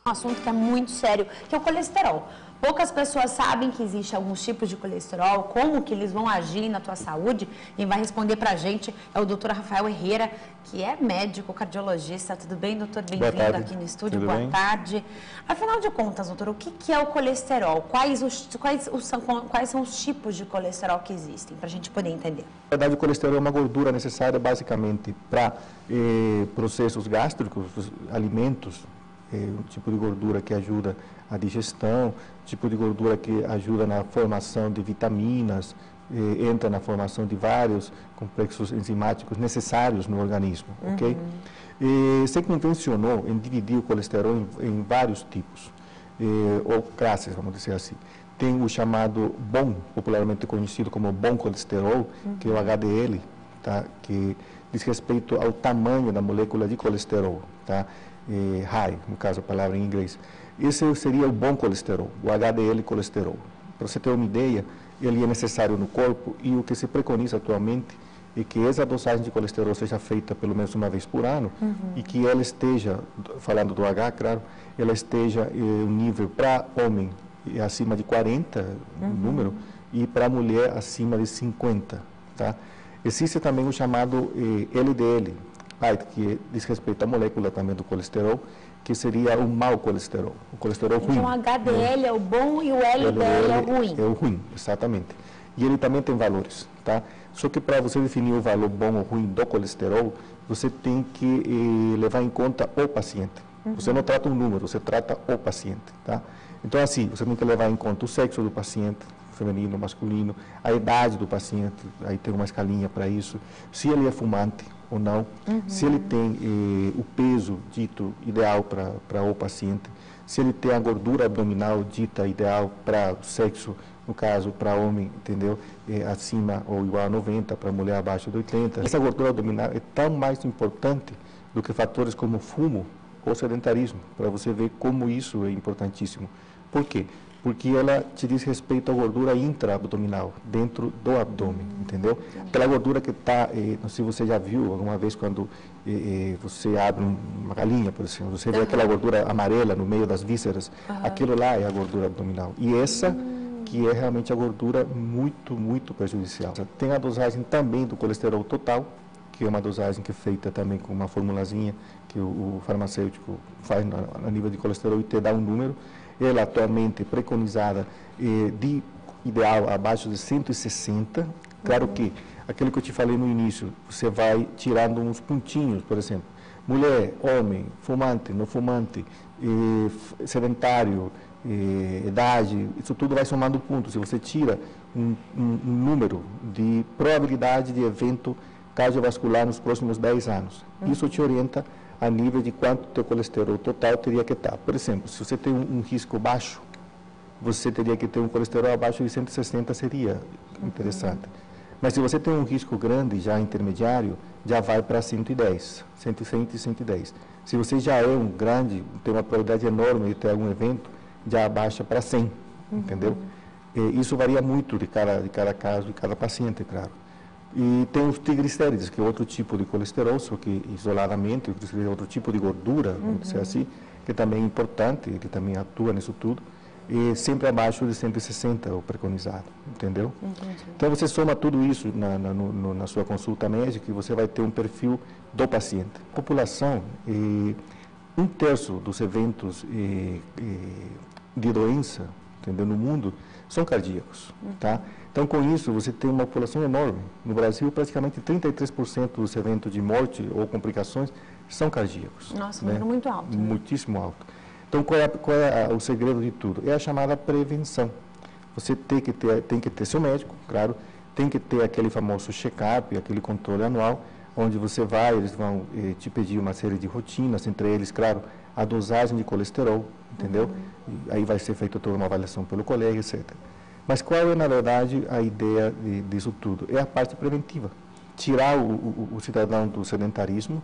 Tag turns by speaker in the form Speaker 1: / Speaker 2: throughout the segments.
Speaker 1: Um assunto que é muito sério, que é o colesterol. Poucas pessoas sabem que existem alguns tipos de colesterol, como que eles vão agir na tua saúde. Quem vai responder pra gente é o doutor Rafael Herrera, que é médico, cardiologista. Tudo bem, doutor? Bem-vindo aqui no estúdio.
Speaker 2: Tudo bem?
Speaker 1: Boa tarde. Afinal de contas, doutor, o que é o colesterol? Quais são os tipos de colesterol que existem, para a gente poder entender?
Speaker 2: Na verdade, o colesterol é uma gordura necessária basicamente para processos gástricos, alimentos, um tipo de gordura que ajuda a digestão, tipo de gordura que ajuda na formação de vitaminas, entra na formação de vários complexos enzimáticos necessários no organismo, ok? Se convencionou em dividir o colesterol em vários tipos, ou classes, vamos dizer assim. Tem o chamado bom, popularmente conhecido como bom colesterol, que é o HDL, tá? Que diz respeito ao tamanho da molécula de colesterol, tá? High, no caso a palavra em inglês. Esse seria o bom colesterol, o HDL colesterol. Para você ter uma ideia, ele é necessário no corpo e o que se preconiza atualmente é que essa dosagem de colesterol seja feita pelo menos uma vez por ano e que ela esteja, falando do H, claro, ela esteja um nível para homem acima de 40, número, e para mulher acima de 50, tá? Existe também o chamado LDL, que diz respeito à molécula também do colesterol, que seria o mau colesterol, o colesterol ruim.
Speaker 1: Então, o HDL é o bom e o LDL é o ruim.
Speaker 2: É o ruim, exatamente. E ele também tem valores, tá? Só que para você definir o valor bom ou ruim do colesterol, você tem que levar em conta o paciente. Você não trata um número, você trata o paciente, tá? Então, assim, você tem que levar em conta o sexo do paciente, feminino, masculino, a idade do paciente, aí tem uma escalinha para isso, se ele é fumante ou não, se ele tem o peso dito ideal para o paciente, se ele tem a gordura abdominal dita ideal para o sexo, no caso, para homem, entendeu? Acima ou igual a 90, para mulher abaixo de 80. Essa gordura abdominal é tão mais importante do que fatores como fumo ou sedentarismo, para você ver como isso é importantíssimo. Por quê? Porque ela te diz respeito à gordura intra-abdominal, dentro do abdômen, entendeu? Aquela gordura que está, não sei se você já viu alguma vez quando você abre uma galinha, por exemplo, você vê aquela gordura amarela no meio das vísceras, aquilo lá é a gordura abdominal. E essa que é realmente a gordura muito, muito prejudicial. Tem a dosagem também do colesterol total, que é uma dosagem que é feita também com uma formulazinha que o farmacêutico faz a nível de colesterol e te dá um número. Ela atualmente preconizada de ideal abaixo de 160. Claro que, aquilo que eu te falei no início, você vai tirando uns pontinhos, por exemplo. Mulher, homem, fumante, não fumante, sedentário, idade, isso tudo vai somando pontos. Se você tira um número de probabilidade de evento cardiovascular nos próximos 10 anos, isso te orienta a nível de quanto teu colesterol total teria que estar. Por exemplo, se você tem um risco baixo, você teria que ter um colesterol abaixo de 160, seria interessante. Mas se você tem um risco grande, já intermediário, já vai para 110, 100 e 110. Se você já é um grande, tem uma probabilidade enorme de ter algum evento, já abaixa para 100, entendeu? Isso varia muito de cada caso, de cada paciente, claro. E tem os triglicérides, que é outro tipo de colesterol, só que isoladamente, é outro tipo de gordura, vamos dizer assim, que também é importante, que também atua nisso tudo, e sempre abaixo de 160, o preconizado, entendeu? Então, você soma tudo isso na sua consulta médica e você vai ter um perfil do paciente. A população, 1/3 dos eventos de doença, entendeu, no mundo, são cardíacos, tá? Então, com isso, você tem uma população enorme. No Brasil, praticamente 33% dos eventos de morte ou complicações são cardíacos.
Speaker 1: Nossa, um número muito alto. Né?
Speaker 2: Muitíssimo alto. Então, qual é o segredo de tudo? É a chamada prevenção. Você tem que ter seu médico, claro, tem que ter aquele famoso check-up, aquele controle anual, onde você vai, eles vão te pedir uma série de rotinas, entre eles, claro, a dosagem de colesterol, entendeu? E aí vai ser feita toda uma avaliação pelo colega, etc. Mas qual é, na verdade, a ideia disso tudo? É a parte preventiva. Tirar o cidadão do sedentarismo,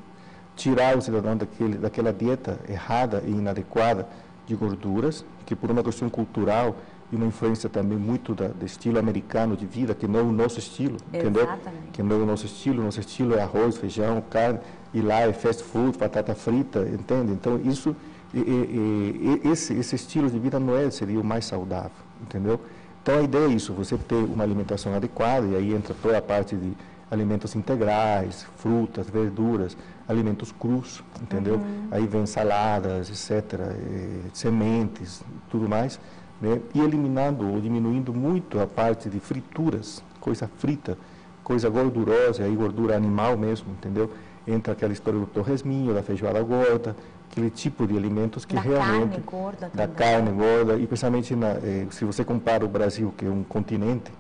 Speaker 2: tirar o cidadão daquela dieta errada e inadequada de gorduras, que por uma questão cultural e uma influência também muito do estilo americano de vida, que não é o nosso estilo, entendeu? Que não é o nosso estilo é arroz, feijão, carne, e lá é fast food, batata frita, entende? Então, isso esse estilo de vida não seria o mais saudável, entendeu? Então, a ideia é isso, você ter uma alimentação adequada, e aí entra toda a parte de alimentos integrais, frutas, verduras, alimentos crus, entendeu? Aí vem saladas, etc., sementes, tudo mais, né? E eliminando ou diminuindo muito a parte de frituras, coisa frita, coisa gordurosa, aí gordura animal mesmo, entendeu? Entra aquela história do torresminho, da feijoada gorda, aquele tipo de alimentos que realmente...
Speaker 1: Carne gorda
Speaker 2: da
Speaker 1: também.
Speaker 2: carne gorda, e principalmente se você compara o Brasil, que é um continente,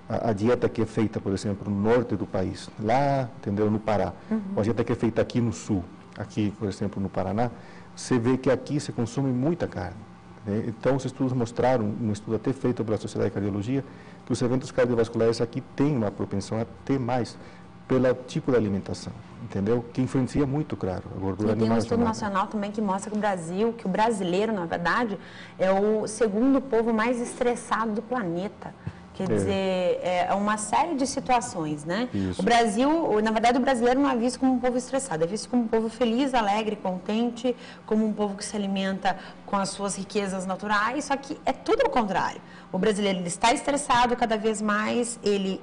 Speaker 2: a dieta que é feita, por exemplo, no norte do país, lá, entendeu, no Pará, ou a dieta que é feita aqui no sul, aqui, por exemplo, no Paraná, você vê que aqui se consome muita carne, né? Então, os estudos mostraram, um estudo até feito pela Sociedade de Cardiologia, que os eventos cardiovasculares aqui têm uma propensão a ter mais pelo tipo de alimentação, entendeu? Que influencia muito, claro, a gordura
Speaker 1: animal. E tem um estudo
Speaker 2: chamada
Speaker 1: nacional também que mostra que o brasileiro, na verdade, é o segundo povo mais estressado do planeta. Quer dizer, é uma série de situações, né?
Speaker 2: Isso.
Speaker 1: O Brasil, na verdade, o brasileiro não é visto como um povo estressado, é visto como um povo feliz, alegre, contente, como um povo que se alimenta com as suas riquezas naturais, só que é tudo o contrário. O brasileiro ele está estressado cada vez mais, ele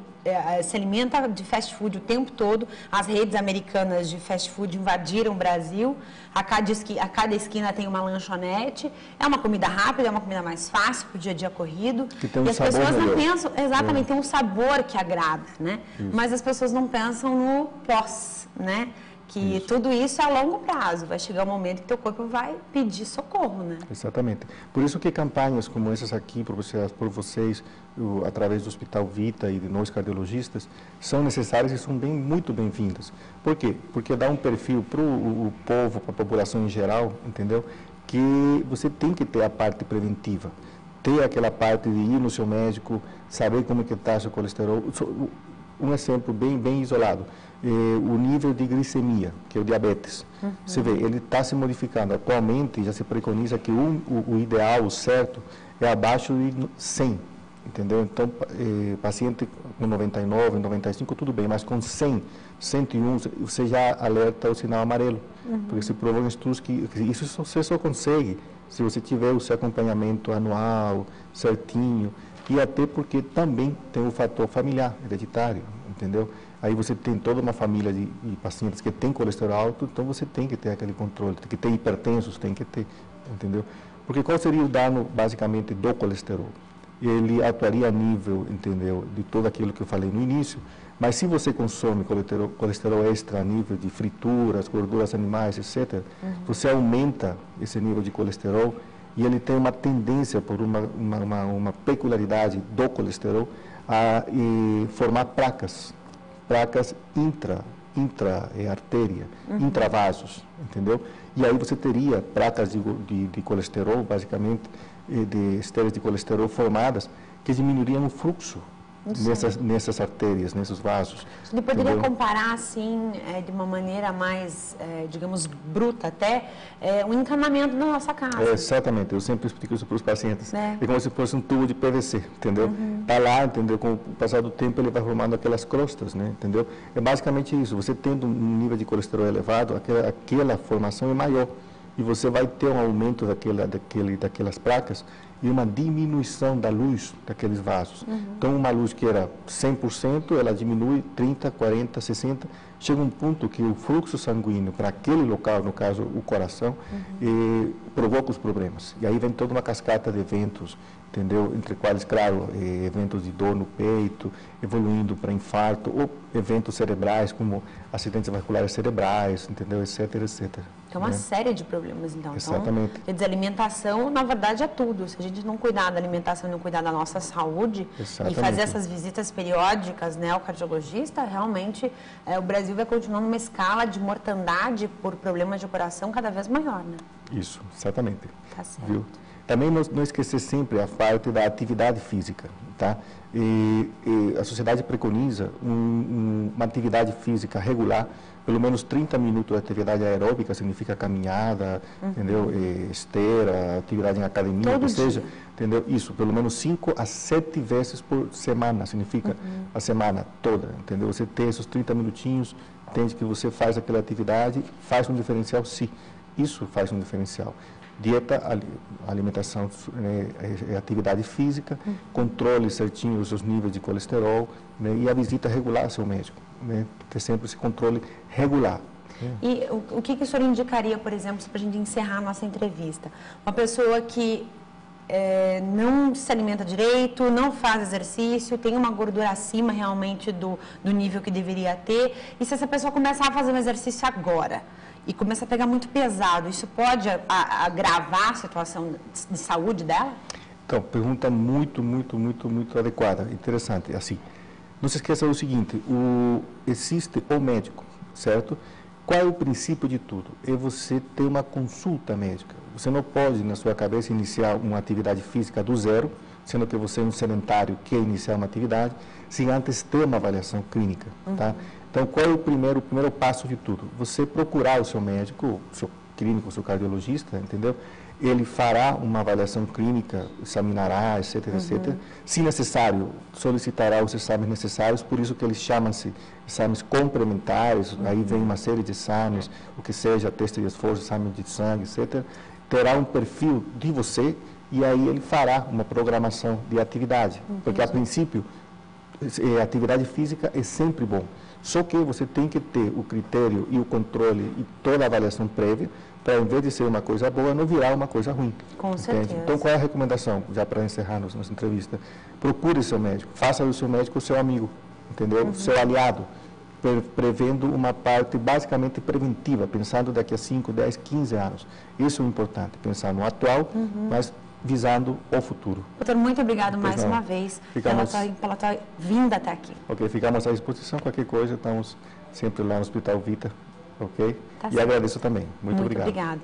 Speaker 1: se alimenta de fast food o tempo todo, as redes americanas de fast food invadiram o Brasil, a cada esquina tem uma lanchonete, é uma comida rápida, é uma comida mais fácil para o dia a dia corrido,
Speaker 2: que tem um
Speaker 1: e as
Speaker 2: sabor
Speaker 1: pessoas não
Speaker 2: melhor.
Speaker 1: pensam, exatamente, tem um sabor que agrada, né?
Speaker 2: Isso.
Speaker 1: Mas as pessoas não pensam no pós, né? Que tudo isso é a longo prazo, vai chegar um momento que teu corpo vai pedir socorro, né?
Speaker 2: Exatamente. Por isso que campanhas como essas aqui, por vocês através do Hospital Vita e de nós cardiologistas, são necessárias e são muito bem-vindas. Por quê? Porque dá um perfil para o povo, para a população em geral, entendeu? Que você tem que ter a parte preventiva. Ter aquela parte de ir no seu médico, saber como é que está seu colesterol. Um exemplo bem isolado. O nível de glicemia, que é o diabetes. Você vê, ele está se modificando. Atualmente, já se preconiza que o ideal, o certo, é abaixo de 100, entendeu? Então, paciente com 99, 95, tudo bem, mas com 100, 101, você já alerta o sinal amarelo. Porque se provou em estudos que isso você só consegue se você tiver o seu acompanhamento anual, certinho, e até porque também tem o fator familiar, hereditário, entendeu? Aí você tem toda uma família de pacientes que tem colesterol alto, então você tem que ter aquele controle, tem que ter hipertensos, tem que ter, entendeu? Porque qual seria o dano, basicamente, do colesterol? Ele atuaria a nível, entendeu, de tudo aquilo que eu falei no início, mas se você consome colesterol extra a nível de frituras, gorduras animais, etc., você aumenta esse nível de colesterol e ele tem uma tendência, por uma peculiaridade do colesterol, a formar placas intra-artéria, intravasos, entendeu? E aí você teria placas de colesterol, basicamente, de estéreis de colesterol formadas, que diminuiriam o fluxo nessas artérias, nesses vasos.
Speaker 1: Você poderia comparar, assim, de uma maneira mais, digamos, bruta até, um encanamento na nossa casa.
Speaker 2: Exatamente, eu sempre explico isso para os pacientes. É como se fosse um tubo de PVC, entendeu? Está lá, entendeu? Com o passar do tempo ele vai formando aquelas crostas, né? Entendeu? É basicamente isso, você tendo um nível de colesterol elevado, aquela formação é maior. E você vai ter um aumento daquelas placas e uma diminuição da luz daqueles vasos. Então, uma luz que era 100%, ela diminui 30%, 40%, 60%. Chega um ponto que o fluxo sanguíneo para aquele local, no caso o coração, provoca os problemas. E aí vem toda uma cascata de eventos, entendeu? Entre quais, claro, eventos de dor no peito, evoluindo para infarto, ou eventos cerebrais, como acidentes vasculares cerebrais, entendeu? Etc, etc.
Speaker 1: Tem uma série de problemas, então.
Speaker 2: Exatamente.
Speaker 1: Então, quer dizer, alimentação, na verdade, é tudo. Se a gente não cuidar da alimentação e não cuidar da nossa saúde, e fazer essas visitas periódicas, né, ao cardiologista, realmente, o Brasil vai continuar numa escala de mortandade por problemas de coração cada vez maior, né?
Speaker 2: Isso, exatamente.
Speaker 1: Tá certo.
Speaker 2: Viu? Também não esquecer sempre a parte da atividade física, tá? E a sociedade preconiza uma atividade física regular, pelo menos 30 minutos de atividade aeróbica, significa caminhada, entendeu? Esteira, atividade em academia,
Speaker 1: Todo
Speaker 2: ou seja,
Speaker 1: dia.
Speaker 2: entendeu? Isso, pelo menos 5 a 7 vezes por semana, significa a semana toda, entendeu? Você tem esses 30 minutinhos, entende que você faz aquela atividade, faz um diferencial, sim. Isso faz um diferencial. dieta, alimentação, atividade física, controle certinho os seus níveis de colesterol, né, e a visita regular ao seu médico, né, ter sempre esse controle regular.
Speaker 1: E o que o senhor indicaria, por exemplo, para a gente encerrar a nossa entrevista? Uma pessoa que não se alimenta direito, não faz exercício, tem uma gordura acima realmente do nível que deveria ter, e se essa pessoa começar a fazer um exercício agora e começar a pegar muito pesado, isso pode agravar a situação de saúde dela?
Speaker 2: Então, pergunta muito adequada, interessante. Assim, não se esqueça do seguinte, existe o médico, certo? Qual é o princípio de tudo? É você ter uma consulta médica. Você não pode, na sua cabeça, iniciar uma atividade física do zero, sendo que você é um sedentário que quer iniciar uma atividade, sem antes ter uma avaliação clínica, tá? Então, qual é o primeiro passo de tudo? Você procurar o seu médico, o seu clínico, o seu cardiologista, entendeu? Ele fará uma avaliação clínica, examinará, etc, etc. Se necessário, solicitará os exames necessários, por isso que eles chamam-se exames complementares, aí vem uma série de exames, o que seja, teste de esforço, exame de sangue, etc. Terá um perfil de você e aí ele fará uma programação de atividade, porque a princípio, a atividade física é sempre bom. Só que você tem que ter o critério e o controle e toda a avaliação prévia para, em vez de ser uma coisa boa, não virar uma coisa ruim.
Speaker 1: Com certeza.
Speaker 2: Então, qual é a recomendação, já para encerrar nossa entrevista? Procure seu médico, faça do seu médico o seu amigo, entendeu? Seu aliado, prevendo uma parte basicamente preventiva, pensando daqui a 5, 10, 15 anos. Isso é importante, pensar no atual, mas visando o futuro.
Speaker 1: Doutor, muito obrigado mais uma vez pela tua vinda até aqui.
Speaker 2: Ok, ficamos à disposição, qualquer coisa, estamos sempre lá no Hospital Vita, ok?
Speaker 1: Tá
Speaker 2: e
Speaker 1: certo.
Speaker 2: agradeço também. Muito obrigado.
Speaker 1: Obrigada.